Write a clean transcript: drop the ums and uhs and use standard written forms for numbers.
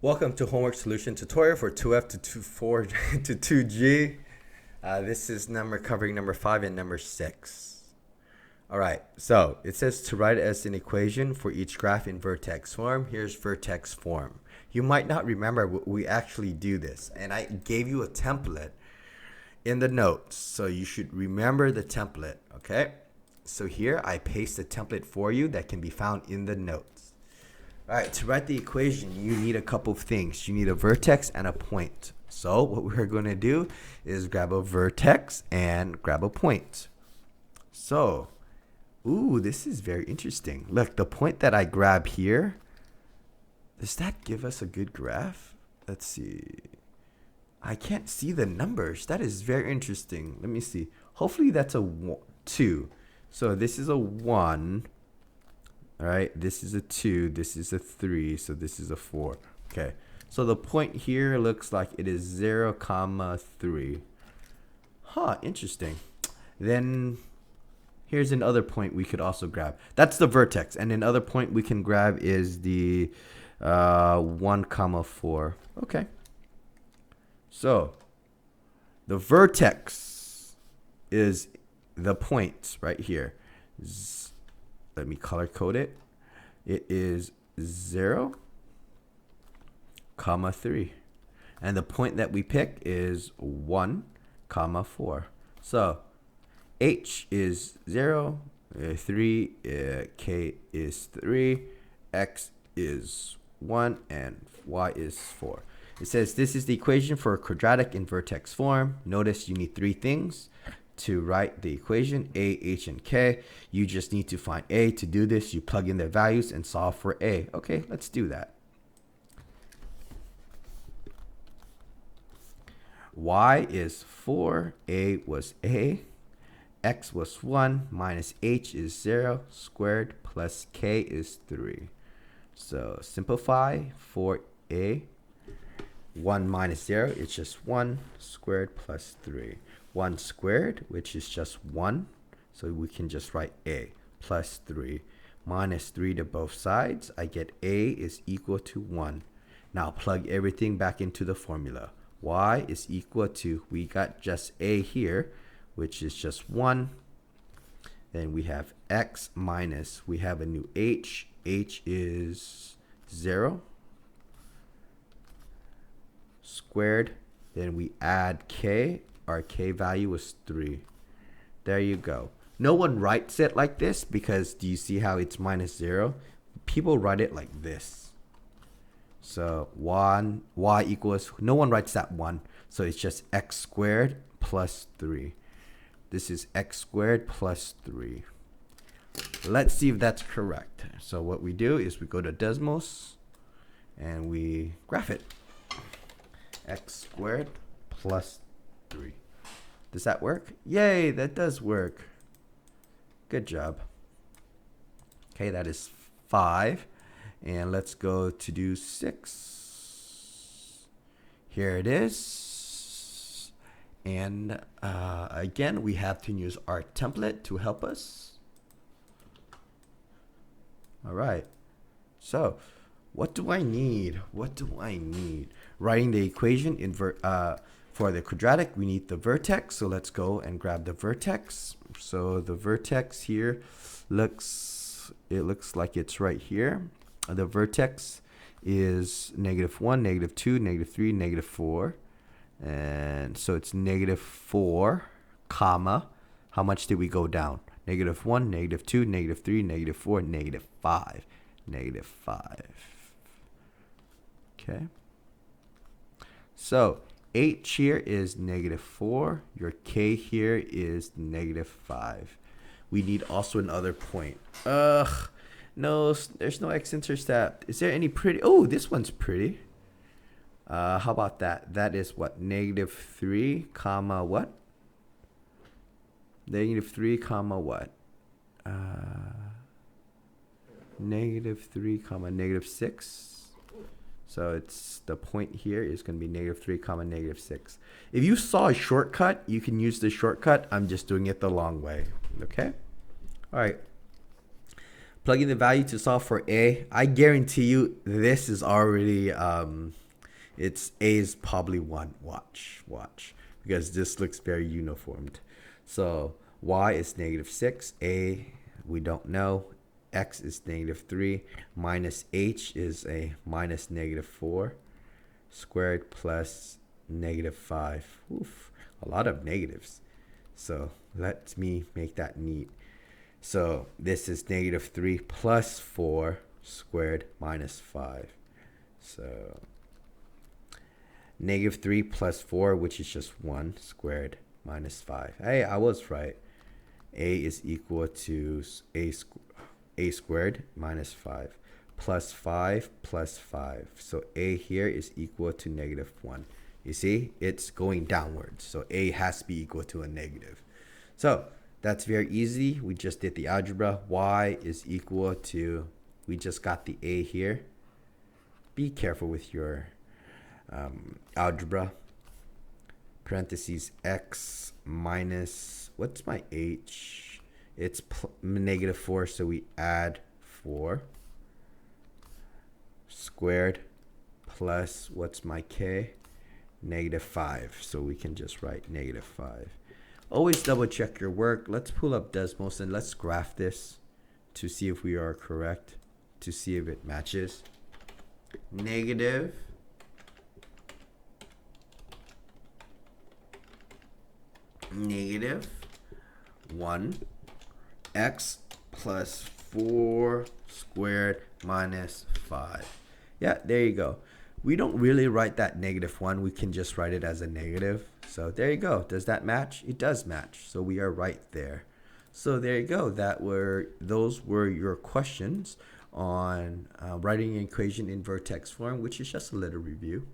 Welcome to Homework Solution Tutorial for 2F to 24 to 2G. This is covering number 5 and number 6. Alright, so it says to write as an equation for each graph in vertex form. Here's vertex form. You might not remember we actually do this, and I gave you a template in the notes, so you should remember the template, okay? So here I paste a template for you that can be found in the notes. All right, to write the equation, you need a couple of things. You need a vertex and a point. So what we're going to do is grab a vertex and grab a point. So, this is very interesting. Look, the point that I grab here, does that give us a good graph? Let's see. I can't see the numbers. That is very interesting. Let me see. Hopefully that's a 2. So this is a 1. All right, this is a 2, this is a 3, so this is a 4. Okay, so the point here looks like it is 0, 3. Interesting. Then here's another point we could also grab. That's the vertex, and another point we can grab is the 1, 4. Okay. So the vertex is the points right here. Let me color code it. It is 0, 3. And the point that we pick is 1, 4. So H is 0, 3, K is 3, X is 1, and Y is 4. It says this is the equation for a quadratic in vertex form. Notice you need 3 things to write the equation: A, H, and K. You just need to find A. To do this, you plug in their values and solve for A. Okay, let's do that. Y is 4, A was A, X was 1, minus H is 0, squared plus K is 3. So simplify 4A. 1 minus 0 is just 1, squared plus 3. 1 squared, which is just 1, so we can just write A, plus 3. Minus 3 to both sides, I get A is equal to 1. Now plug everything back into the formula. Y is equal to, we got just A here, which is just 1. Then we have X minus, we have a new H. H is 0. Squared. Then we add K. Our K value was 3. There you go. No one writes it like this because do you see how it's minus 0? People write it like this. So Y equals, no one writes that 1. So it's just X squared plus 3. This is X squared plus 3. Let's see if that's correct. So what we do is we go to Desmos and we graph it. X squared plus 3. Does that work? Yay, that does work. Good job. Okay, that is 5. And let's go to do 6. Here it is. And again, we have to use our template to help us. All right. So what do I need? Writing the equation in for the quadratic, we need the vertex. So let's go and grab the vertex. So the vertex here looks like it's right here. The vertex is -1, -2, -3, -4. And so it's -4, comma. How much did we go down? -1, -2, -3, -4, -5. -5. Okay. So H here is -4. Your K here is -5. We need also another point. No, there's no x-intercept. Is there any pretty? Oh, this one's pretty. How about that? That is what? -3, comma what? -3, comma what? -3, comma -6. So it's the point here is going to be -3, comma -6. If you saw a shortcut, you can use the shortcut. I'm just doing it the long way. Okay. All right. Plug in the value to solve for a. I guarantee you this is already it's a is probably 1. Watch, because this looks very uniformed. So y is negative 6, a we don't know, x is negative 3, minus h is a minus negative 4 squared plus negative 5. Oof, a lot of negatives. So let me make that neat. So this is negative 3 plus 4 squared minus 5. So negative 3 plus 4, which is just 1 squared minus 5. Hey, I was right. A is equal to a squared minus 5 plus 5 plus 5. So a here is equal to negative 1. You see, it's going downwards. So a has to be equal to a negative. So that's very easy. We just did the algebra. Y is equal to, we just got the a here. Be careful with your algebra. Parentheses x minus, what's my h? It's negative 4, so we add 4 squared plus, what's my k? Negative 5. So we can just write negative 5. Always double check your work. Let's pull up Desmos and let's graph this to see if we are correct, to see if it matches. Negative negative 1 x plus 4 squared minus 5. Yeah, there you go. We don't really write that negative 1. We can just write it as a negative. So there you go. Does that match? It does match. So we are right there. So there you go. Those were your questions on writing an equation in vertex form, which is just a little review.